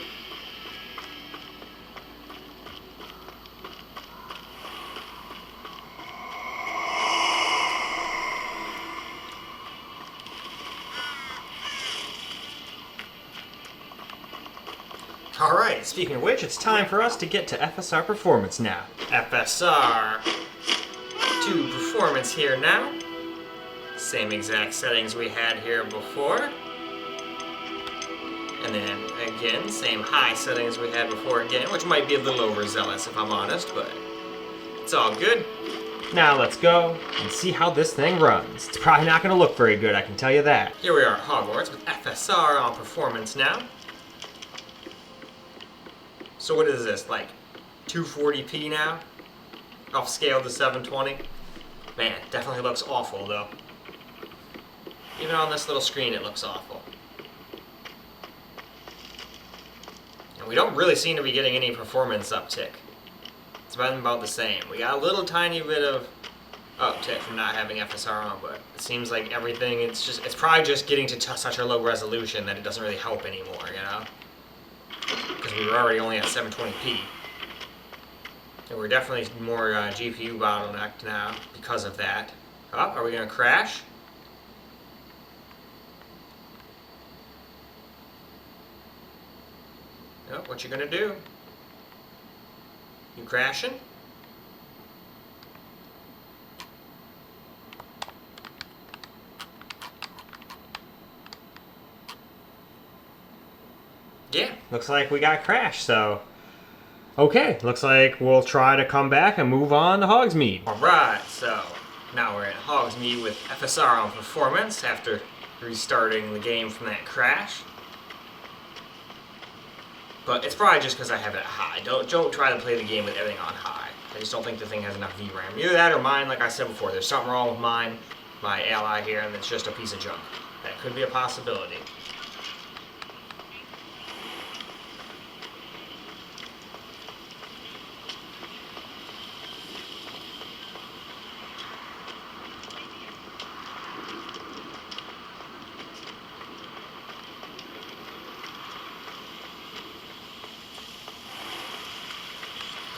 Alright, speaking of which, it's time for us to get to FSR Performance now. FSR 2 Performance here now. Same exact settings we had here before. And then, again, same high settings we had before again, which might be a little overzealous if I'm honest, but it's all good. Now let's go and see how this thing runs. It's probably not going to look very good, I can tell you that. Here we are at Hogwarts with FSR on Performance now. So what is this, like 240p now? Off scale to 720? Man, definitely looks awful though. Even on this little screen it looks awful. And we don't really seem to be getting any performance uptick. It's been about the same. We got a little tiny bit of uptick from not having FSR on, but it seems like everything, it's probably just getting to such a low resolution that it doesn't really help anymore, you know? Because we were already only at 720p. And we're definitely more GPU bottlenecked now because of that. Oh, are we going to crash? Oh, what you going to do? You crashing? Yeah, looks like we got crashed, so... Okay, looks like we'll try to come back and move on to Hogsmeade. Alright, so now we're at Hogsmeade with FSR on Performance after restarting the game from that crash. But it's probably just because I have it at high. Don't try to play the game with everything on high. I just don't think the thing has enough VRAM. Either that or mine, like I said before, there's something wrong with mine, my Ally here, and it's just a piece of junk. That could be a possibility.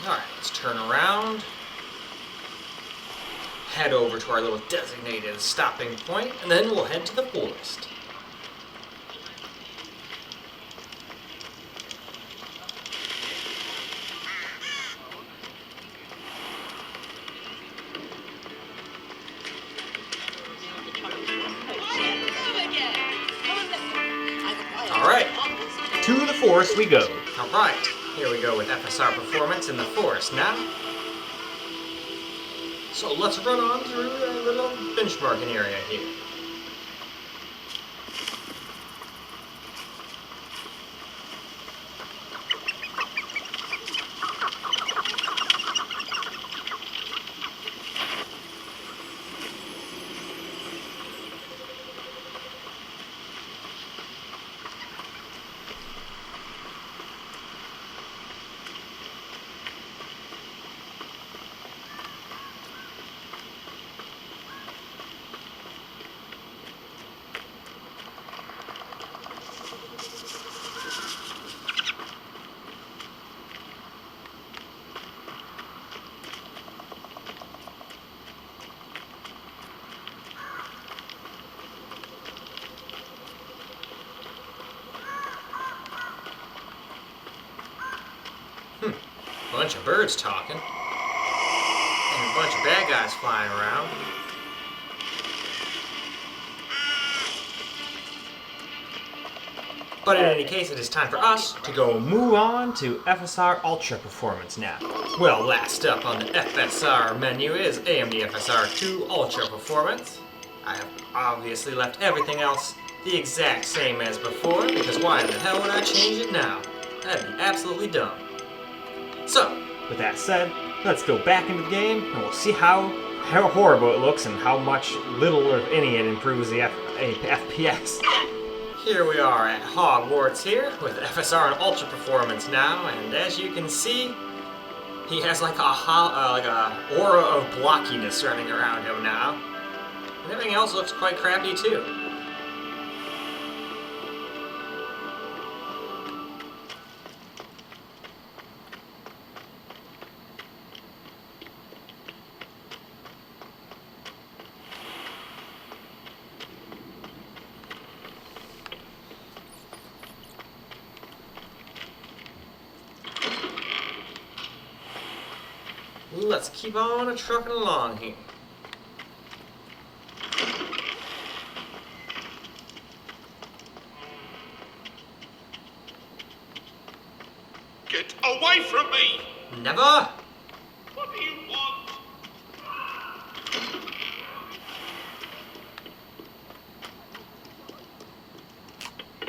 Alright, let's turn around, head over to our little designated stopping point, and then we'll head to the forest. forest we go. Alright, here we go with FSR Performance in the forest now. So let's run on through a little benchmarking area here. Bunch of birds talking, and a bunch of bad guys flying around. But in any case, it is time for us to go move on to FSR Ultra Performance now. Well, last up on the FSR menu is AMD FSR 2 Ultra Performance. I have obviously left everything else the exact same as before, because why the hell would I change it now? That'd be absolutely dumb. So, with that said, let's go back into the game and we'll see how horrible it looks and how much little or if any it improves the FPS. Here we are at Hogwarts here with FSR and Ultra Performance now, and as you can see, he has like a aura of blockiness running around him now. And everything else looks quite crappy too. Let's keep on trucking along here.
Get away from me!
Never!
What do you want?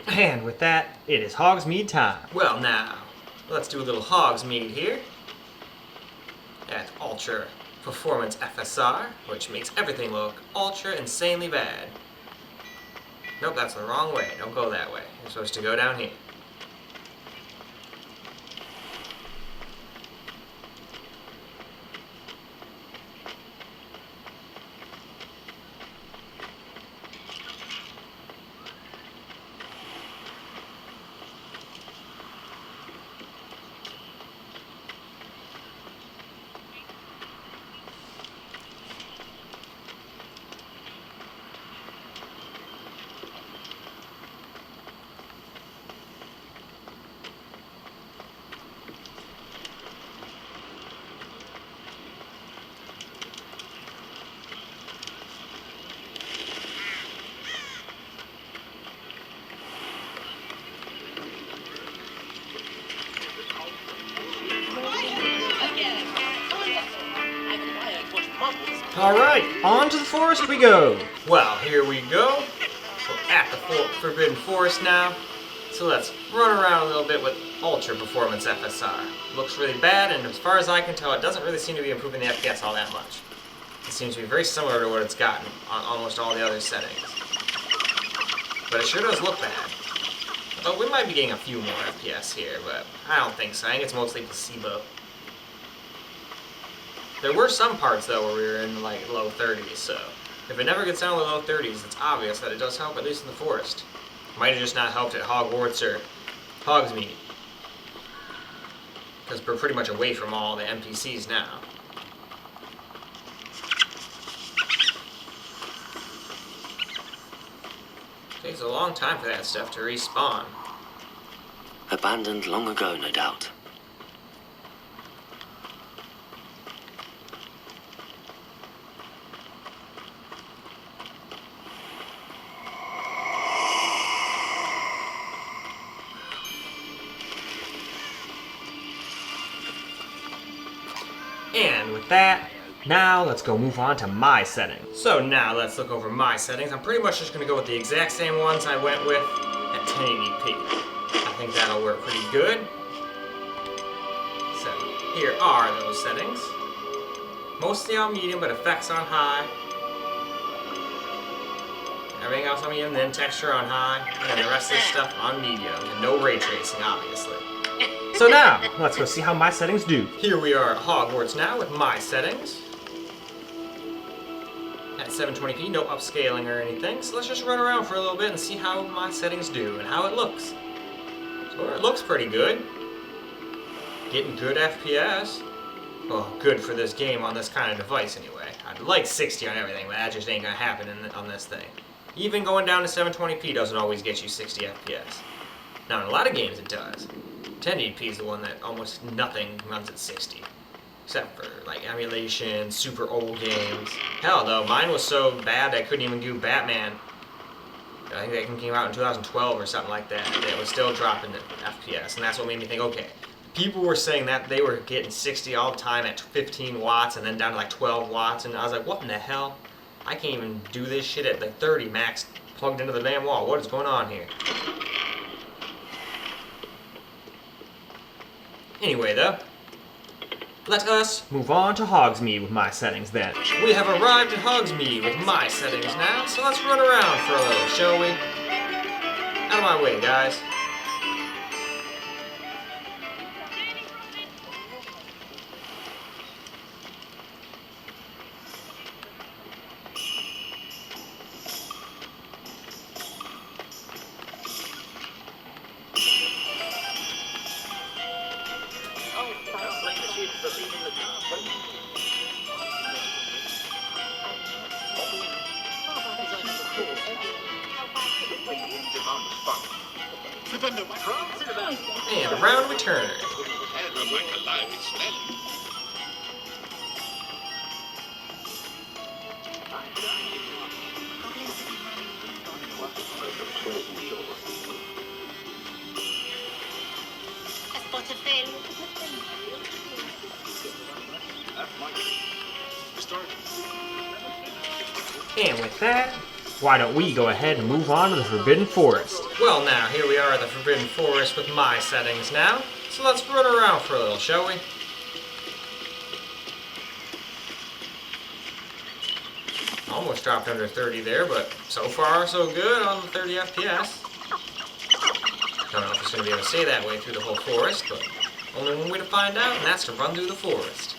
And with that, it is Hogsmeade time. Well now, let's do a little Hogsmeade here. At Ultra Performance FSR, which makes everything look ultra insanely bad. Nope, that's the wrong way. Don't go that way. You're supposed to go down here. Alright, on to the forest we go. Well, here we go. We're at the Forbidden Forest now. So let's run around a little bit with Ultra Performance FSR. Looks really bad, and as far as I can tell, it doesn't really seem to be improving the FPS all that much. It seems to be very similar to what it's gotten on almost all the other settings. But it sure does look bad. But we might be getting a few more FPS here, but I don't think so. I think it's mostly placebo. There were some parts, though, where we were in, like, low 30s, so if it never gets down to the low 30s, it's obvious that it does help, at least in the forest. Might have just not helped at Hogwarts or Hogsmeade. Because we're pretty much away from all the NPCs now. Takes a long time for that stuff to respawn.
Abandoned long ago, no doubt.
that, now let's go move on to my settings. So now let's look over my settings. I'm pretty much just gonna go with the exact same ones I went with at 1080p. I think that'll work pretty good. So here are those settings. Mostly on medium, but effects on high. Everything else on medium, then texture on high, and the rest of the stuff on medium. And no ray tracing, obviously. So now, let's go see how my settings do. Here we are at Hogwarts now with my settings. At 720p, no upscaling or anything. So let's just run around for a little bit and see how my settings do and how it looks. So it looks pretty good. Getting good FPS. Well, good for this game on this kind of device anyway. I'd like 60 on everything, but that just ain't gonna happen on this thing. Even going down to 720p doesn't always get you 60 FPS. Now in a lot of games it does. 1080p is the one that almost nothing runs at 60. Except for like emulation, super old games. Hell though, mine was so bad I couldn't even do Batman. I think that came out in 2012 or something like that. It was still dropping the FPS, and that's what made me think, okay. People were saying that they were getting 60 all the time at 15 watts and then down to like 12 watts, and I was like, what in the hell? I can't even do this shit at like 30 max plugged into the damn wall. What is going on here? Anyway though, let us move on to Hogsmeade with my settings then. We have arrived at Hogsmeade with my settings now, so let's run around for a little, shall we? Out of my way, guys. And around we turn. And with that, why don't we go ahead and move on to the Forbidden Forest? Well now, here we are at the Forbidden Forest with my settings now. So let's run around for a little, shall we? Almost dropped under 30 there, but so far so good on the 30 FPS. Don't know if it's going to be able to stay that way through the whole forest, but only one way to find out, and that's to run through the forest.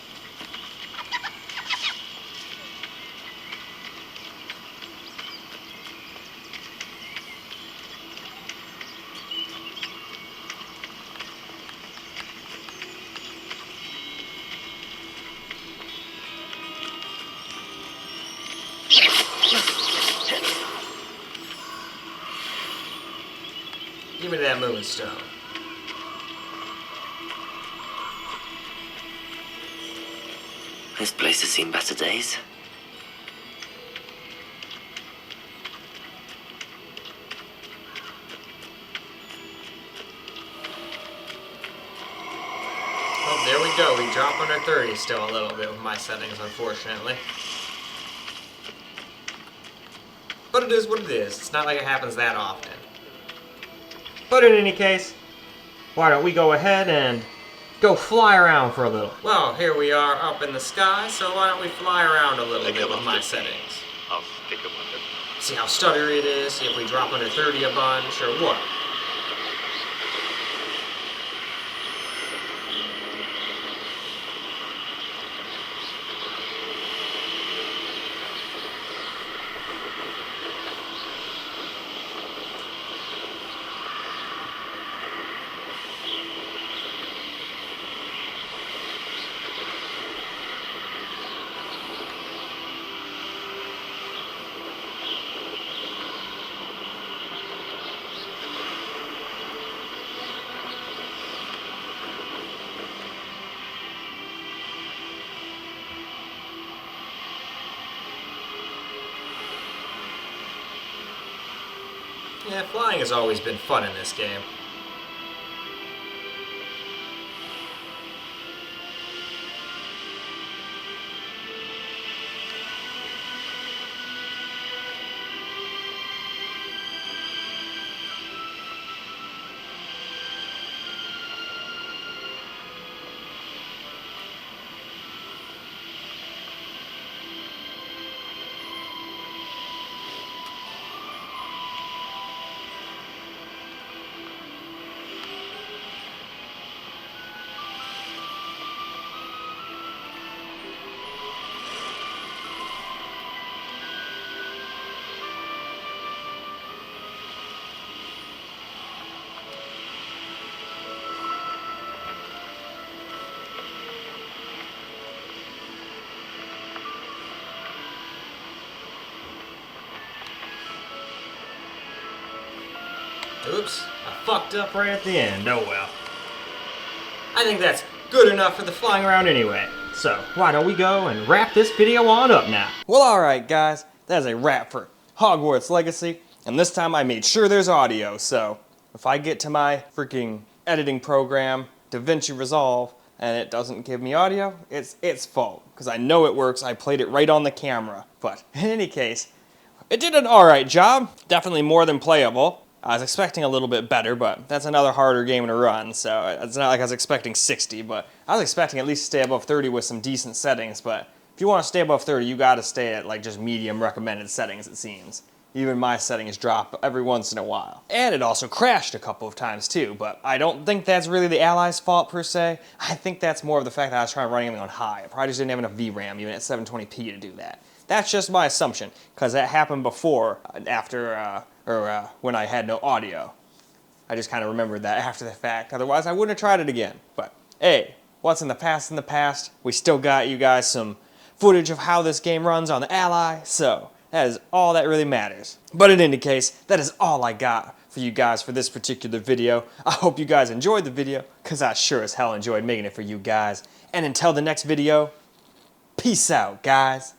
Give me that moonstone.
This place has seen better days.
Well, there we go. We drop under 30 still a little bit with my settings, unfortunately. But it is what it is. It's not like it happens that often. But in any case, why don't we go ahead and go fly around for a little. Well, here we are up in the sky, so why don't we fly around a little bit with my settings.
I'll stick 'em under.
See how stuttery it is, see if we drop under 30 a bunch, or what. Yeah, flying has always been fun in this game. Oops, I fucked up right at the end. Oh well. I think that's good enough for the flying around anyway. So why don't we go and wrap this video on up now? Well, alright guys, that is a wrap for Hogwarts Legacy. And this time I made sure there's audio, so if I get to my freaking editing program, DaVinci Resolve, and it doesn't give me audio, it's its fault. Because I know it works, I played it right on the camera. But in any case, it did an alright job. Definitely more than playable. I was expecting a little bit better, but that's another harder game to run, so it's not like I was expecting 60, but I was expecting at least to stay above 30 with some decent settings, but if you want to stay above 30, you gotta stay at like just medium recommended settings, it seems. Even my settings drop every once in a while. And it also crashed a couple of times too, but I don't think that's really the Ally's fault per se. I think that's more of the fact that I was trying to run everything on high. I probably just didn't have enough VRAM even at 720p to do that. That's just my assumption, because that happened before, when I had no audio. I just kind of remembered that after the fact, otherwise I wouldn't have tried it again. But hey, what's in the past in the past? We still got you guys some footage of how this game runs on the Ally, so that is all that really matters. But in any case, that is all I got for you guys for this particular video. I hope you guys enjoyed the video, because I sure as hell enjoyed making it for you guys. And until the next video, peace out, guys.